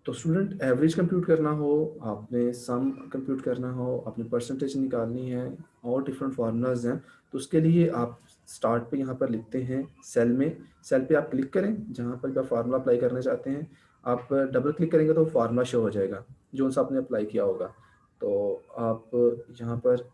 तो student average compute करना हो, आपने सम कंप्यूट करना हो, आपने परसेंटेज निकालनी है और डिफरेंट फार्मूलाज हैं, तो उसके लिए आप स्टार्ट पे यहाँ पर लिखते हैं सेल में। सेल पे आप क्लिक करें, जहाँ पर भी आप फार्मूला अप्लाई करना चाहते हैं, आप डबल क्लिक करेंगे तो फार्मूला शो हो जाएगा जो सा आपने अप्लाई किया होगा। तो आप यहाँ पर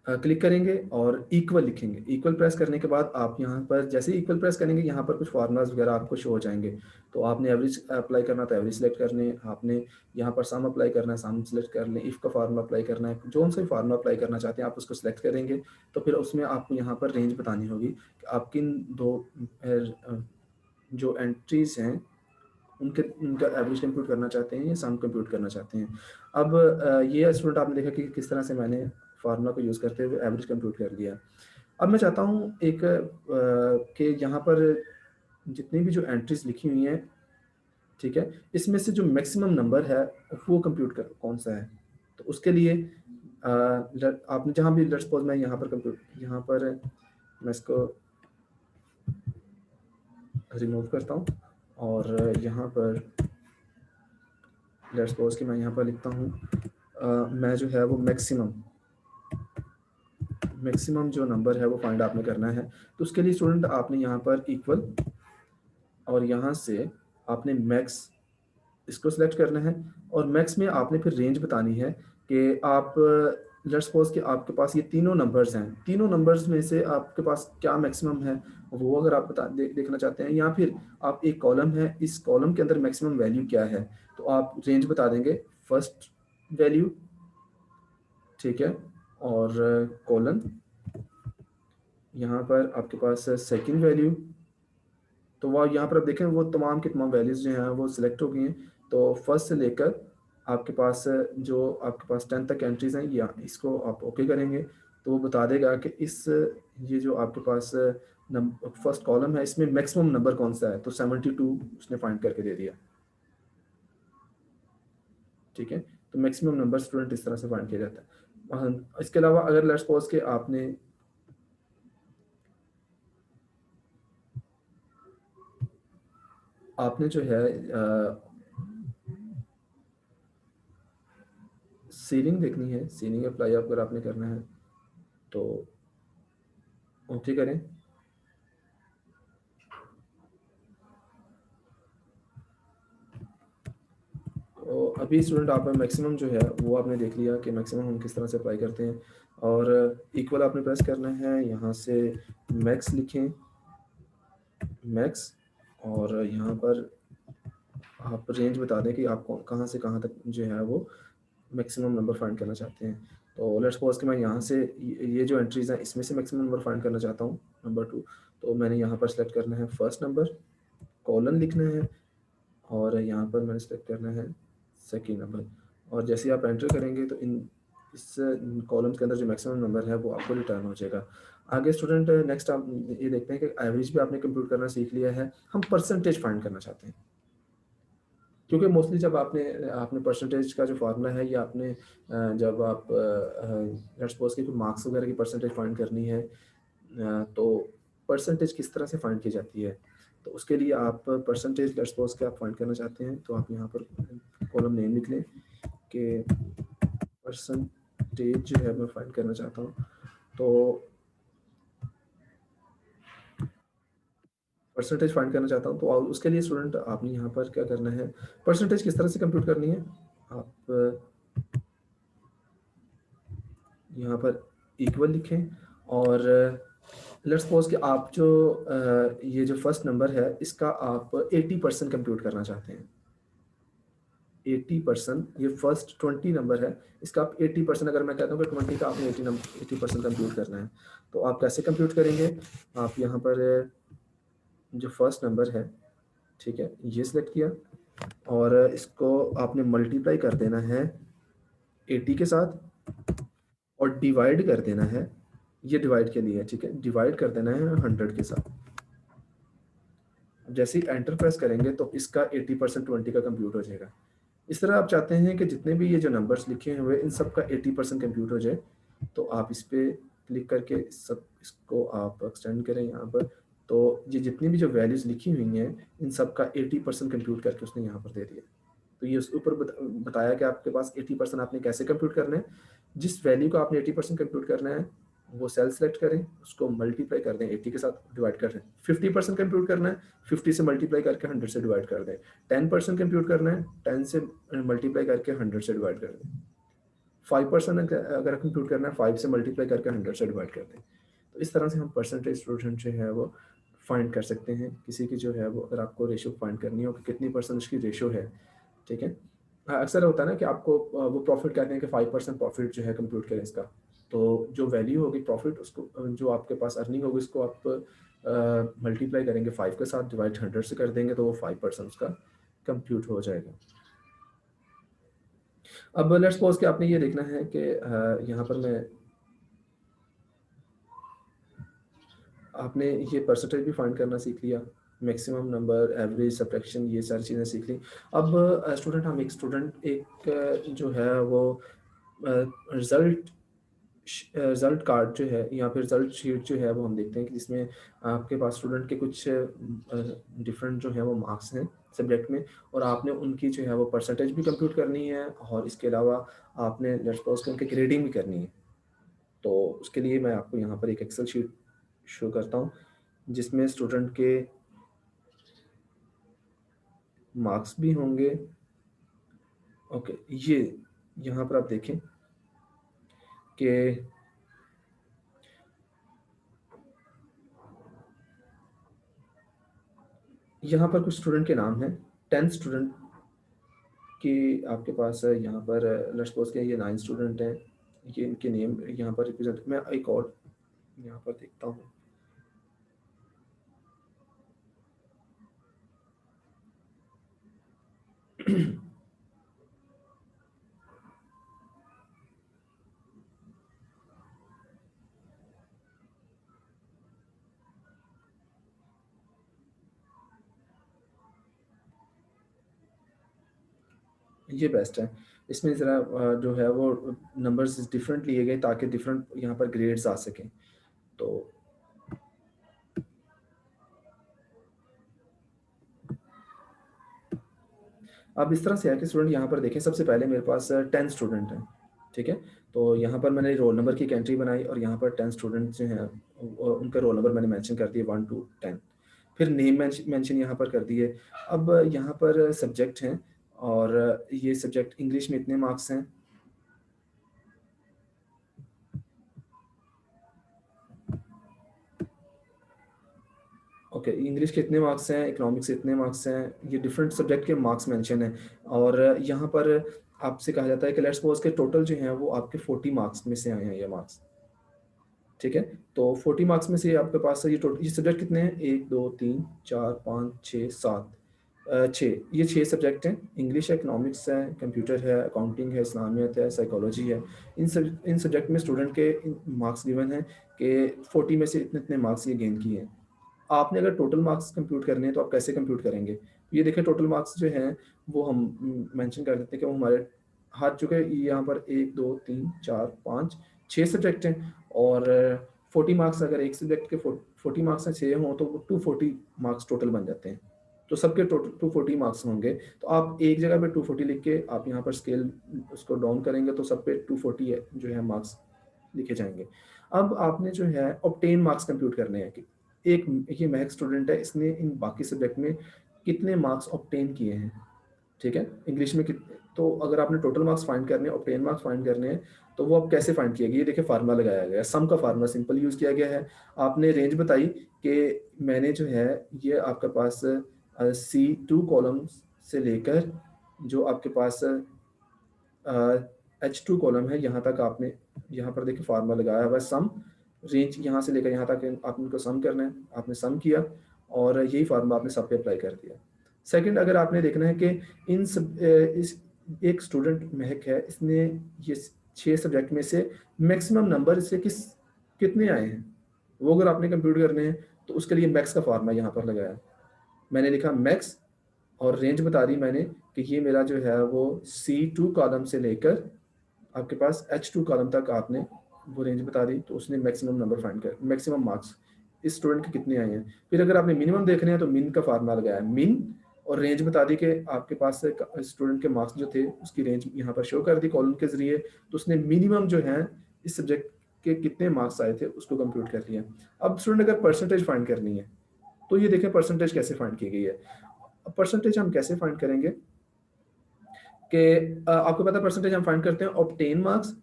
क्लिक करेंगे और इक्वल लिखेंगे। इक्वल प्रेस करने के बाद आप यहाँ पर जैसे ही इक्वल प्रेस करेंगे, यहाँ पर कुछ फार्मूलाज वगैरह आपको शो हो जाएंगे। तो आपने एवरेज अप्लाई करना तो एवरेज सेलेक्ट करने, आपने यहाँ पर सम अप्लाई करना है सम सेलेक्ट कर लें, इफ़ का फार्मूला अप्लाई करना है, जो सा भी फार्मूला अप्लाई करना चाहते हैं आप उसको सेलेक्ट करेंगे। तो फिर उसमें आपको यहाँ पर रेंज बतानी होगी कि आप किन दो जो एंट्रीज हैं उनके उनका एवरेज कंप्यूट करना चाहते हैं या सम कंप्यूट करना चाहते हैं। अब ये स्टूडेंट आपने देखा कि किस तरह से मैंने फार्मूला को यूज़ करते हुए एवरेज कंप्यूट कर दिया। अब मैं चाहता हूँ एक कि यहाँ पर जितनी भी जो एंट्रीज लिखी हुई हैं, ठीक है, इसमें से जो मैक्सिमम नंबर है वो कंप्यूट कर कौन सा है। तो उसके लिए आपने जहाँ भी लेट्स सपोज मैं यहाँ पर कंप्यूट, यहाँ पर मैं इसको रिमूव करता हूँ और यहाँ पर लेट्स सपोज कि मैं यहाँ पर लिखता हूँ मैं जो है वो मैक्सिमम जो नंबर है वो फाइंड आपने करना है। तो उसके लिए स्टूडेंट आपने यहाँ पर इक्वल और यहाँ से आपने मैक्स इसको सिलेक्ट करना है और मैक्स में आपने फिर रेंज बतानी है कि आप लेट्स सपोज कि आपके पास ये तीनों नंबर्स हैं, तीनों नंबर्स में से आपके पास क्या मैक्सिमम है वो अगर आप देखना चाहते हैं, या फिर आप एक कॉलम है, इस कॉलम के अंदर मैक्सिमम वैल्यू क्या है, तो आप रेंज बता देंगे फर्स्ट वैल्यू, ठीक है, और कॉलन यहाँ पर आपके पास सेकंड वैल्यू। तो वह यहाँ पर आप देखें वो तमाम की तमाम वैल्यूज़ जो हैं वो सिलेक्ट हो गई हैं। तो फर्स्ट से लेकर आपके पास जो आपके पास 10 तक एंट्रीज हैं, या इसको आप ओके करेंगे तो वो बता देगा कि इस ये जो आपके पास फर्स्ट कॉलम है इसमें मैक्सिमम नंबर कौन सा है। तो 72 उसने फाइंड करके दे दिया, ठीक है। तो मैक्सिमम नंबर स्टूडेंट इस तरह से फाइंड किया जाता है। इसके अलावा अगर लेट्स सपोज कि आपने जो है सीलिंग देखनी है, सीलिंग अप्लाई अगर आपने करना है तो ओके करें। तो अभी स्टूडेंट आप मैक्सिमम जो है वो आपने देख लिया कि मैक्सिमम हम किस तरह से अप्लाई करते हैं। और इक्वल आपने प्रेस करना है, यहाँ से मैक्स लिखें, मैक्स, और यहाँ पर आप रेंज बता दें कि आप कहाँ से कहाँ तक जो है वो मैक्सिमम नंबर फाइंड करना चाहते हैं। तो लेट्स सपोज कि मैं यहाँ से ये जो एंट्रीज हैं इसमें से मैक्सिमम नंबर फाइंड करना चाहता हूँ, नंबर 2। तो मैंने यहाँ पर सेलेक्ट करना है फर्स्ट नंबर, कॉलन लिखना है, और यहाँ पर मैंने सेलेक्ट करना है सेकेंड नंबर। और जैसे ही आप एंटर करेंगे तो इस कॉलम्स के अंदर जो मैक्सिमम नंबर है वो आपको रिटर्न हो जाएगा। आगे स्टूडेंट नेक्स्ट आप ये देखते हैं कि एवरेज भी आपने कंप्यूट करना सीख लिया है, हम परसेंटेज फाइंड करना चाहते हैं। क्योंकि मोस्टली जब आपने आपने परसेंटेज का जो फार्मूला है, या आपने जब आप लेट्स सपोज कि मार्क्स वगैरह की परसेंटेज फाइंड करनी है, तो परसेंटेज किस तरह से फाइंड की जाती है। तो उसके लिए आप परसेंटेज लेट्स सपोज कि आप फाइंड करना चाहते हैं, तो आप यहाँ पर कॉलम नेम लिख लें कि परसेंटेज जो है मैं फाइंड करना चाहता हूँ। तो परसेंटेज फाइंड करना चाहता हूँ, तो उसके लिए स्टूडेंट आपने यहाँ पर क्या करना है, परसेंटेज किस तरह से कंप्यूट करनी है। आप यहाँ पर इक्वल लिखें और लेट्स सपोज कि आप जो ये जो फर्स्ट नंबर है इसका आप 80% कंप्यूट करना चाहते हैं। 80%, ये फर्स्ट 20 नंबर है, इसका आप 80%, अगर मैं कहता हूँ कि 20 का आपने 80% कंप्यूट करना है, तो आप कैसे कंप्यूट करेंगे। आप यहाँ पर जो फर्स्ट नंबर है, ठीक है, ये सिलेक्ट किया और इसको आपने मल्टीप्लाई कर देना है 80 के साथ और डिवाइड कर देना है, ये डिवाइड के लिए है, ठीक है, डिवाइड कर देना है 100 के साथ। जैसे ही एंटर प्रेस करेंगे तो इसका 80% 20 का कंप्यूट हो जाएगा। इस तरह आप चाहते हैं कि जितने भी ये जो नंबर्स लिखे हुए इन सब का 80% कंप्यूट हो जाए, तो आप इस पर क्लिक करके सब इसको आप एक्सटेंड करें यहाँ पर, तो ये जितनी भी जो वैल्यूज़ लिखी हुई हैं, इन सब का 80% कंप्यूट करके उसने यहाँ पर दे दिया। तो ये उसके ऊपर बताया कि आपके पास 80% आपने कैसे कंप्यूट करना है। जिस वैल्यू को आपने 80% कंप्यूट करना है, वो सेल सेलेक्ट करें, उसको मल्टीप्लाई कर दें, 80 के साथ डिवाइड कर दें। 50% कंप्यूट करना है, 50 से मल्टीप्लाई करके 100 से डिवाइड कर दें। 10% कंप्यूट करना है, 10 से मल्टीप्लाई करके 100 से डिवाइड कर दें। 5% अगर कंप्यूट करना है, 5 से मल्टीप्लाई करके 100 से डिवाइड कर दें। तो इस तरह से हम परसेंटेज स्टूडेंट जो है वो फाइंड कर सकते हैं। किसी की जो है वो अगर आपको रेशियो फाइंड करनी हो कि कितनी परसेंट उसकी रेशियो है, ठीक है? अक्सर होता है ना कि आपको वो प्रॉफिट कहते हैं कि 5% प्रॉफिट जो है कंप्यूट करें इसका। तो जो वैल्यू होगी प्रॉफिट उसको जो आपके पास अर्निंग होगी उसको आप मल्टीप्लाई करेंगे 5 के साथ, डिवाइड 100 से कर देंगे तो वो 5% उसका कंप्यूट हो जाएगा। अब लेट्स सपोज़ कि आपने ये देखना है कि यहाँ पर मैं आपने ये परसेंटेज भी फाइंड करना सीख लिया, मैक्सिमम नंबर, एवरेज, सबट्रैक्शन ये सारी चीज़ें सीख ली। अब स्टूडेंट जो है वो रिज़ल्ट कार्ड जो है या फिर रिज़ल्ट शीट जो है वो हम देखते हैं कि जिसमें आपके पास स्टूडेंट के कुछ डिफरेंट जो है वो मार्क्स हैं सब्जेक्ट में और आपने उनकी जो है वो परसेंटेज भी कंप्यूट करनी है और इसके अलावा आपने लेट्स सपोज़ कि उनकी ग्रेडिंग भी करनी है। तो उसके लिए मैं आपको यहाँ पर एक एक्सेल शीट शो करता हूँ, जिसमें स्टूडेंट के मार्क्स भी होंगे। ओके, ये यहाँ पर आप देखें कि यहाँ पर कुछ स्टूडेंट के नाम हैं। 10 स्टूडेंट की आपके पास है यहाँ पर लेट्स सपोज़ कि ये 9 स्टूडेंट हैं। ये इनके नेम यहाँ पर रिप्रेज़ेंट मैं एक और यहाँ पर देखता हूँ। ये बेस्ट है। इसमें ज़रा जो है वो नंबर्स डिफरेंट लिए गए ताकि डिफरेंट यहाँ पर ग्रेड्स आ सकें। तो अब इस तरह से है कि स्टूडेंट यहाँ पर देखें सबसे पहले मेरे पास 10 स्टूडेंट हैं, ठीक है? तो यहाँ पर मैंने रोल नंबर की एक एंट्री बनाई और यहाँ पर 10 स्टूडेंट जो हैं उनका रोल नंबर मैंने मेंशन कर दिए 1 टू 10। फिर नेम मेंशन यहाँ पर कर दिए। अब यहाँ पर सब्जेक्ट हैं और ये सब्जेक्ट इंग्लिश में इतने मार्क्स हैं। ओके, इंग्लिश के इतने मार्क्स हैं, इकोनॉमिक्स के इतने मार्क्स हैं, ये डिफरेंट सब्जेक्ट के मार्क्स मेंशन हैं और यहाँ पर आपसे कहा जाता है कि लेट्स सपोज़ के टोटल जो हैं वो आपके 40 मार्क्स में से आए हैं ये मार्क्स, ठीक है? तो 40 मार्क्स में से आपके पास ये सब्जेक्ट कितने हैं? 1, 2, 3, 4, 5, 6, 7 6 ये 6 सब्जेक्ट हैं। इंग्लिश है, इकोनॉमिक्स है, कंप्यूटर है, अकाउंटिंग है, इस्लामियत है, साइकोलॉजी है। इन सब्जेक्ट में स्टूडेंट के मार्क्स गिवन हैं कि 40 में से इतने-इतने मार्क्स ये गेन किए हैं। आपने अगर टोटल मार्क्स कंप्यूट करने हैं तो आप कैसे कंप्यूट करेंगे? ये देखिए टोटल मार्क्स जो हैं वो हम मेंशन कर देते हैं कि वो हमारे हाथ चुके यहाँ पर 1, 2, 3, 4, 5, 6 सब्जेक्ट हैं और 40 मार्क्स अगर एक सब्जेक्ट के 40 मार्क्स हैं 6 हों तो वो 240 मार्क्स टोटल बन जाते हैं। तो सबके टोटल 240 मार्क्स होंगे। तो आप एक जगह पे 240 लिख के आप यहाँ पर स्केल उसको डाउन करेंगे तो सब पे 240 है जो है मार्क्स लिखे जाएँगे। अब आपने जो है ऑब्टेन मार्क्स कंप्यूट करने हैं कि एक ये महक स्टूडेंट है, इसने इन बाकी सब्जेक्ट में कितने मार्क्स ऑब्टेन किए हैं, ठीक है? इंग्लिश में कित तो अगर आपने टोटल मार्क्स फाइंड करने हैं, ऑब्टेन मार्क्स फाइंड करने हैं, तो वो आप कैसे फाइंड किएगा? ये देखिए फ़ॉर्मूला लगाया गया है, सम का फ़ॉर्मूला सिंपल यूज़ किया गया है। आपने रेंज बताई कि मैंने जो है ये आपके पास C2 कॉलम्स से लेकर जो आपके पास H2 कॉलम है, यहाँ तक आपने यहाँ पर देखिए फ़ॉर्मूला लगाया हुआ है सम, रेंज यहाँ से लेकर यहाँ तक आपने इनको सम करना है, आपने सम किया और यही फ़ॉर्मूला आपने सब पे अप्लाई कर दिया। सेकंड अगर आपने देखना है कि इस एक स्टूडेंट महक है, इसने ये 6 सब्जेक्ट में से मैक्सिमम नंबर इसके कितने आए हैं? वो अगर आपने कंप्यूट करने हैं, तो उसके लिए मैक्स का फ़ॉर्मूला यहाँ पर लगाया। मैंने लिखा मैक्स और रेंज बता दी मैंने कि ये मेरा जो है वो C2 कॉलम से लेकर आपके पास H2 कॉलम तक आपने वो रेंज बता दी, तो उसने मैक्सिमम नंबर फाइंड कर मैक्सिमम मार्क्स इस स्टूडेंट के कितने आए हैं। फिर अगर आपने मिनिमम देखने हैं तो मिन का फार्मूला लगाया, मिन और रेंज बता दी कि आपके पास से स्टूडेंट के मार्क्स जो थे उसकी रेंज यहाँ पर शो कर दी कॉलम के ज़रिए। तो उसने मिनिमम जो है इस सब्जेक्ट के कितने मार्क्स आए थे उसको कंप्यूट कर लिया। अब स्टूडेंट अगर परसेंटेज फाइंड करनी है तो ये देखें परसेंटेज कैसे फाइंड की गई है। अब परसेंटेज हम कैसे फाइंड करेंगे कि आपको पता है परसेंटेज हम फाइंड करते हैं obtain marks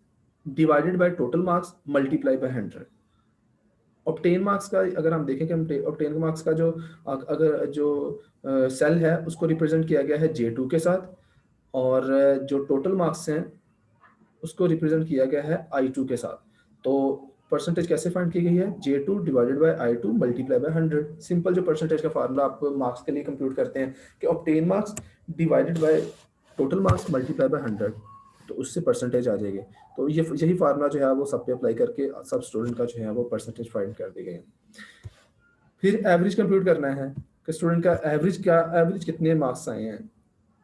divided by total marks multiply by 100। Obtain marks का अगर हम देखें कि ऑब्टेन मार्क्स का जो अगर जो सेल है उसको रिप्रेजेंट किया गया है J2 के साथ, और जो टोटल मार्क्स हैं उसको रिप्रेजेंट किया गया है I2 के साथ। तो परसेंटेज कैसे फाइंड की गई है, J2 divided by I2 multiply by 100। Simple जो परसेंटेज का फार्मूला आप मार्क्स के लिए कंप्यूट करते हैं कि obtain marks divided by total marks multiply by 100, तो उससे परसेंटेज आ जाएगी। तो ये यही फार्मूला जो है वो सब पे अप्लाई करके सब स्टूडेंट का जो है वो परसेंटेज फाइंड कर दी गई। फिर एवरेज कंप्यूट करना है कि स्टूडेंट का एवरेज कितने मार्क्स आए हैं।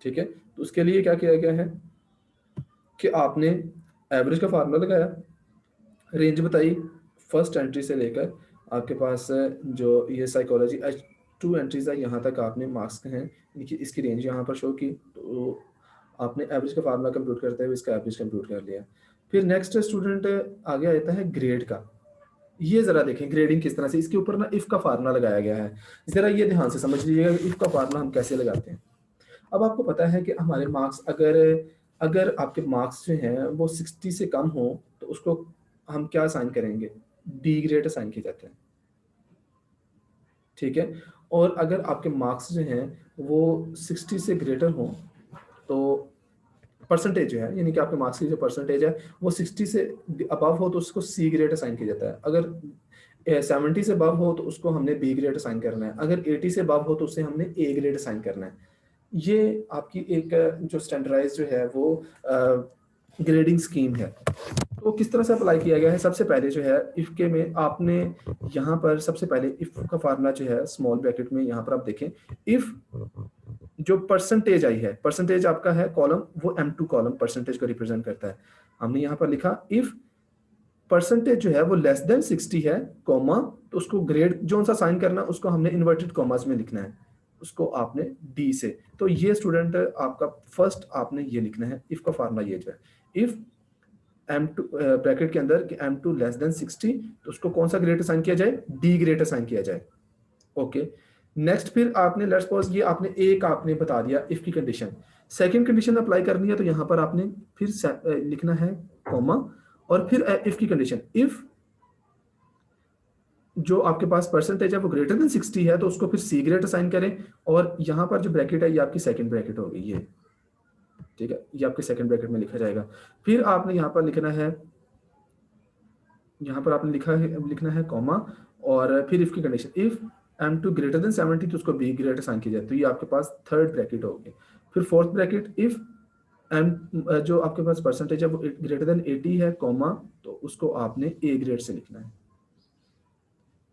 ठीक है, तो उसके लिए क्या किया गया है कि आपने एवरेज का फार्मूला लगाया, रेंज बताई फर्स्ट एंट्री से लेकर आपके पास जो ये साइकोलॉजी H2 एंट्रीज है यहाँ तक आपने मार्क्स हैं, इसकी रेंज यहाँ पर शो की। तो आपने एवरेज का फार्मूला कंप्यूट करते हुए इसका एवरेज कंप्यूट कर लिया। फिर नेक्स्ट स्टूडेंट आगे आता है ग्रेड का। ये जरा देखें ग्रेडिंग किस तरह से, इसके ऊपर ना इफ का फार्मूला लगाया गया है। जरा ये ध्यान से समझ लीजिएगा इफ का फार्मूला हम कैसे लगाते हैं। अब आपको पता है कि हमारे मार्क्स अगर अगर आपके मार्क्स जो हैं वो 60 से कम हो तो उसको हम क्या असाइन करेंगे, डी ग्रेड असाइन किए जाते हैं। ठीक है, और अगर आपके मार्क्स जो हैं वो 60 से ग्रेटर हो तो परसेंटेज जो है यानी कि आपके मार्क्स की जो परसेंटेज है वो 60 से अबव हो तो उसको सी ग्रेड असाइन किया जाता है। अगर 70 से अबव हो तो उसको हमने बी ग्रेड असाइन करना है। अगर 80 से अबव हो तो उसे हमने ए ग्रेड असाइन करना है। ये आपकी एक जो स्टैंडर्डाइज जो है वो ग्रेडिंग स्कीम है। तो किस तरह से अप्लाई किया गया है, सबसे पहले जो है इफ के में आपने यहाँ पर सबसे पहले इफ का फार्मूला जो है स्मॉल ब्रैकेट में यहाँ पर आप देखें, इफ जो परसेंटेज आई है, परसेंटेज आपका है कॉलम वो M2 कॉलम परसेंटेज को रिप्रेजेंट करता है। हमने यहाँ पर लिखा इफ परसेंटेज जो है वो लेस देन 60 है कॉमा, तो उसको ग्रेड जो सा साइन करना उसको हमने इन्वर्टेड कॉमास में लिखना है, उसको आपने डी से। तो ये स्टूडेंट आपका फर्स्ट आपने ये लिखना है इफ का फार्मूला ये जो है, इफ M2 ब्रैकेट के अंदर कि M2 लेस देन 60 तो उसको कौन सा ग्रेड असाइन किया जाए, डी ग्रेड असाइन किया जाए। ओके, नेक्स्ट फिर आपने लेट्स सपोज ये आपने एक आपने बता दिया इफ की कंडीशन, सेकंड कंडीशन अप्लाई करनी है तो यहाँ पर आपने फिर लिखना है कॉमा और फिर इफ की कंडीशन, इफ जो आपके पास परसेंटेज है वो ग्रेटर देन 60 है तो उसको फिर सी ग्रेड असाइन करें, और यहाँ पर जो ब्रैकेट है ये आपकी सेकंड ब्रैकेट होगी ये। ठीक है, ये आपके सेकंड ब्रैकेट में लिखा जाएगा। फिर आपने यहाँ पर लिखना है, यहाँ पर आपने लिखना है कॉमा और फिर इफ की condition, if M2 greater than 70 तो उसको बी ग्रेड असाइन किया जाए, तो ये आपके पास थर्ड ब्रैकेट होगी। फिर फोर्थ ब्रैकेट, इफ एम जो आपके पास परसेंटेज है वो ग्रेटर देन 80 है कॉमा, तो उसको आपने ए ग्रेड से लिखना है।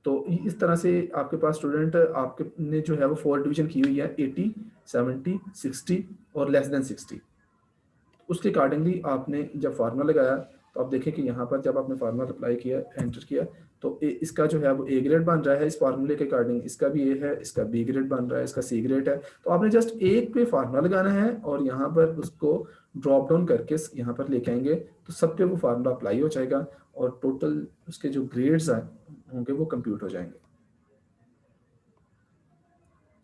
तो इस तरह से आपके पास स्टूडेंट आपके ने जो है वो 4 डिवीजन की हुई है 80, 70, 60 और लेस देन 60। उसके अकॉर्डिंगली आपने जब फार्मूला लगाया तो आप देखें कि यहाँ पर जब आपने फार्मूला अप्लाई किया एंटर किया तो इसका जो है वो ए ग्रेड बन रहा है इस फार्मूले के अकॉर्डिंग, इसका भी ए है, इसका बी ग्रेड बन रहा है, इसका सी ग्रेड है। तो आपने जस्ट एक पे फार्मूला लगाना है और यहाँ पर उसको ड्रॉप डाउन करके यहाँ पर लेके आएंगे तो सब पे वो फार्मूला अप्लाई हो जाएगा और टोटल उसके जो ग्रेड्स होंगे वो कंप्यूट हो जाएंगे।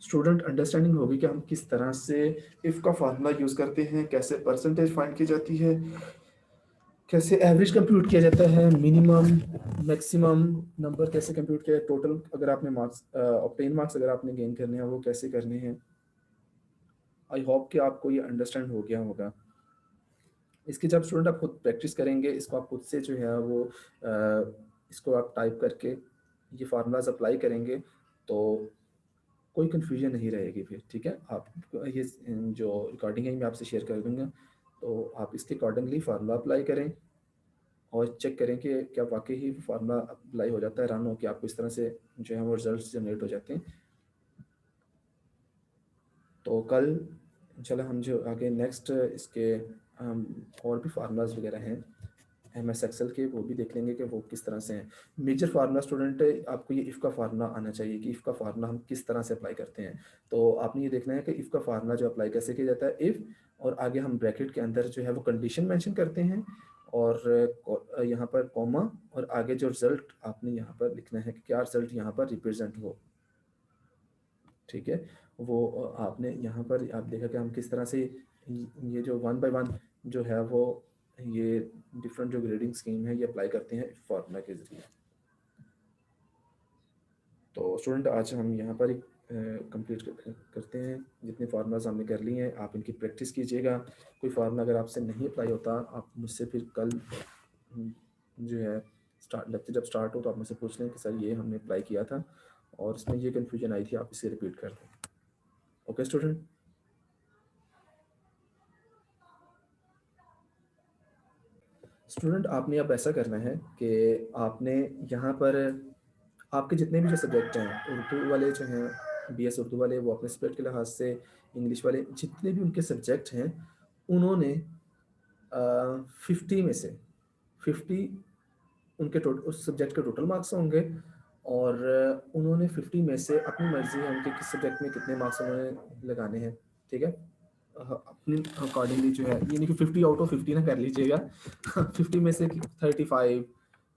स्टूडेंट अंडरस्टैंडिंग होगी कि हम किस तरह से इफ का फार्मूला यूज करते हैं, कैसे परसेंटेज फाइंड की जाती है, कैसे एवरेज कंप्यूट किया जाता है, मिनिमम मैक्सिमम नंबर कैसे कंप्यूट किया, टोटल अगर आपने मार्क्स ऑब्टेन मार्क्स अगर आपने गेन करने हैं वो कैसे करने हैं। आई होप कि आपको ये अंडरस्टैंड हो गया होगा। इसकी जब स्टूडेंट आप खुद प्रैक्टिस करेंगे, इसको आप खुद से जो है वो इसको आप टाइप करके ये फार्मूलाज अप्लाई करेंगे तो कोई कन्फ्यूजन नहीं रहेगी फिर। ठीक है, आप ये जो रिकॉर्डिंग है मैं आपसे शेयर कर दूंगा, तो आप इसके अकॉर्डिंगली फार्मूला अप्लाई करें और चेक करें कि क्या वाकई ही फार्मूला अप्लाई हो जाता है, रन हो कि आपको इस तरह से जो है वो रिजल्ट जनरेट हो जाते हैं। तो कल इंशाल्लाह हम जो आगे नेक्स्ट इसके और भी फार्मूलाज वगैरह हैं MS एक्सेल के, वो भी देख लेंगे कि वो किस तरह से हैं। मेजर फार्मूला स्टूडेंट, आपको ये इफ़ का फार्मूला आना चाहिए कि इफ़ का फार्मूला हम किस तरह से अप्लाई करते हैं। तो आपने ये देखना है कि इफ़ का फार्मूला जो अप्लाई कैसे किया जाता है, इफ़ और आगे हम ब्रैकेट के अंदर जो है वो कंडीशन मेंशन करते हैं और यहाँ पर कॉमा और आगे जो रिज़ल्ट आपने यहाँ पर लिखना है कि क्या रिज़ल्ट यहाँ पर रिप्रेज़ेंट हो। ठीक है? वो आपने यहाँ पर आप देखा कि हम किस तरह से ये जो वन बाय वन जो है वो ये डिफरेंट जो ग्रेडिंग स्कीम है ये अप्लाई करते हैं फार्मूला के ज़रिए। तो स्टूडेंट आज हम यहाँ पर ही कंप्लीट करते हैं। जितने फार्मूलाज हमने कर लिए हैं आप इनकी प्रैक्टिस कीजिएगा। कोई फार्मूला अगर आपसे नहीं अप्लाई होता आप मुझसे फिर कल जो है लेक्चर जब स्टार्ट हो तो आप मुझसे पूछ लें कि सर ये हमने अप्लाई किया था और इसमें ये कन्फ्यूजन आई थी, आप इसे रिपीट कर दें। Okay student? स्टूडेंट आपने अब ऐसा करना है कि आपने यहाँ पर आपके जितने भी जो सब्जेक्ट हैं, उर्दू वाले जो हैं, BS उर्दू वाले, वो अपने सब्जेक्ट के लिहाज से, इंग्लिश वाले जितने भी उनके सब्जेक्ट हैं, उन्होंने 50 में से 50 उनके उस सब्जेक्ट के टोटल मार्क्स होंगे और उन्होंने 50 में से अपनी मर्जी है उनके किस सब्जेक्ट में कितने मार्क्स उन्होंने लगाने हैं। ठीक है? अपनी अकॉर्डिंगली जो है, ये नहीं कि 50 आउट ऑफ 50 ना कर लीजिएगा। 50 में से 35,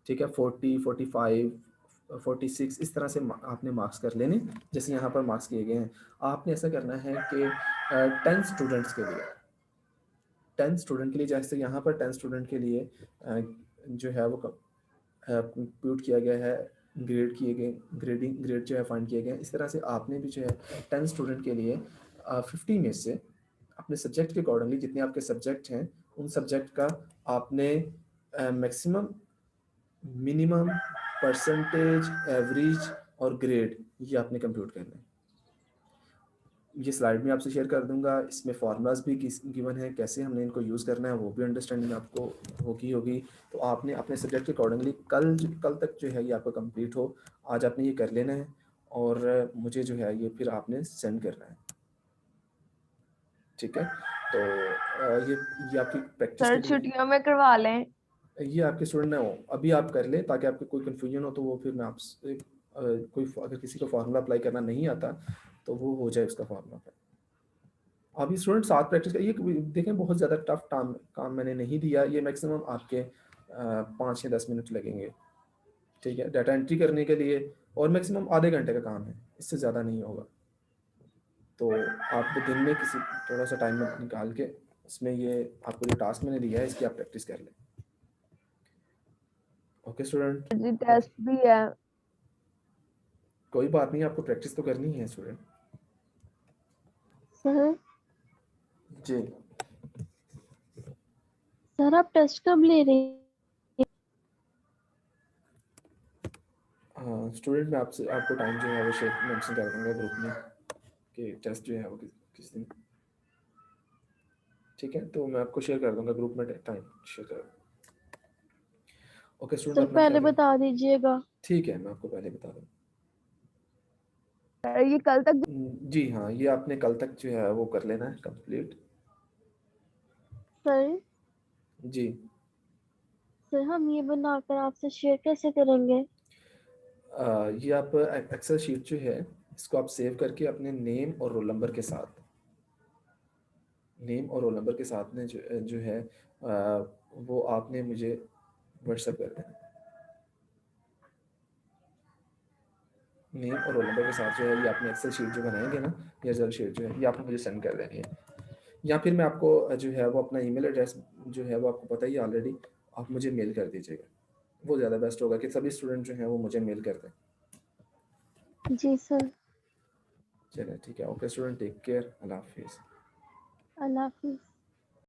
ठीक है, 40, 45, 46 इस तरह से आपने मार्क्स कर लेने, जैसे यहाँ पर मार्क्स किए गए हैं। आपने ऐसा करना है कि 10 स्टूडेंट्स के लिए 10 स्टूडेंट के लिए, जैसे यहाँ पर 10 स्टूडेंट के लिए जो है वो कंप्यूट किया गया है, ग्रेड किए गए, ग्रेड जो है फाइंड किए गए हैं। इस तरह से आपने भी जो है 10 स्टूडेंट के लिए 50 में से अपने सब्जेक्ट के अकॉर्डिंगली जितने आपके सब्जेक्ट हैं उन सब्जेक्ट का आपने मैक्सिमम, मिनिमम, परसेंटेज, एवरेज और ग्रेड ये आपने कंप्यूट करना है। ये स्लाइड में आपसे शेयर कर दूंगा, इसमें फार्मूलाज भी गिवन है, कैसे हमने इनको यूज़ करना है वो भी अंडरस्टैंडिंग आपको होगी। तो आपने अपने सब्जेक्ट के अकॉर्डिंगली कल तक जो है ये आपका कंप्लीट हो, आज आपने ये कर लेना है और मुझे जो है ये फिर आपने सेंड करना है। ठीक है? तो ये आपकी प्रैक्टिस के सर लिए, छुट्टियों में करवा लें। ये आपके स्टूडेंट हो अभी आप कर लें ताकि आपको कोई कन्फ्यूजन हो तो वो फिर मैं आपसे कोई अगर किसी को फार्मूला अप्लाई करना नहीं आता तो वो हो जाए उसका फार्मूला। अभी स्टूडेंट साथ प्रैक्टिस करिए। देखें बहुत ज़्यादा टफ काम मैंने नहीं दिया, ये मैक्सिमम आपके 5 या 10 मिनट लगेंगे। ठीक है? डाटा एंट्री करने के लिए और मैक्सिमम आधे घंटे का काम है, इससे ज़्यादा नहीं होगा। तो आप दिन में किसी थोड़ा सा टाइम निकाल के इसमें ये आपको जो टास्क मैंने दिया है इसकी आप प्रैक्टिस कर लें। Okay student? जी टेस्ट भी है। कोई बात नहीं, आपको प्रैक्टिस तो करनी है स्टूडेंट। सर जी सर आप टेस्ट कब ले रहे हैं? हाँ स्टूडेंट, मैं आपसे आपको टाइम जो है वो शेयर मेंशन कर दूंगा ग्रुप में कि टेस्ट जो है वो किस दिन। ठीक है? तो मैं आपको शेयर कर दूंगा ग्रुप में, टाइम शेयर कर। ओके स्टूडेंट, सर अपना पहले ख्याल रखें। बता दीजिएगा। ठीक है, मैं आपको पहले बता दूँ। ये कल तक। जी हाँ, ये आपने कल तक जो है वो कर लेना है कंप्लीट। सर जी सर हम ये बनाकर आपसे शेयर कैसे करेंगे? ये आप एक्सेल शीट जो है इसको आप सेव करके अपने नेम और रोल नंबर के साथ, में जो है वो आपने मुझे व्हाट्सएप कर देना। नेम और रोल नंबर के साथ जो है ये आपने एक्सेल शीट जो बनाएंगे ना, ये रिजल्ट शीट जो है ये आपने मुझे सेंड कर देनी है। या फिर मैं आपको जो है वो अपना ईमेल एड्रेस जो है वो आपको पता ही है ऑलरेडी, आप मुझे मेल कर दीजिएगा। वो ज़्यादा बेस्ट होगा कि सभी स्टूडेंट जो हैं वो मुझे मेल कर दें। जी सर। चलिए ठीक है। ओके स्टूडेंट, टेक केयर, अल्लाह हाफिज़। अल्लाह हाफिज।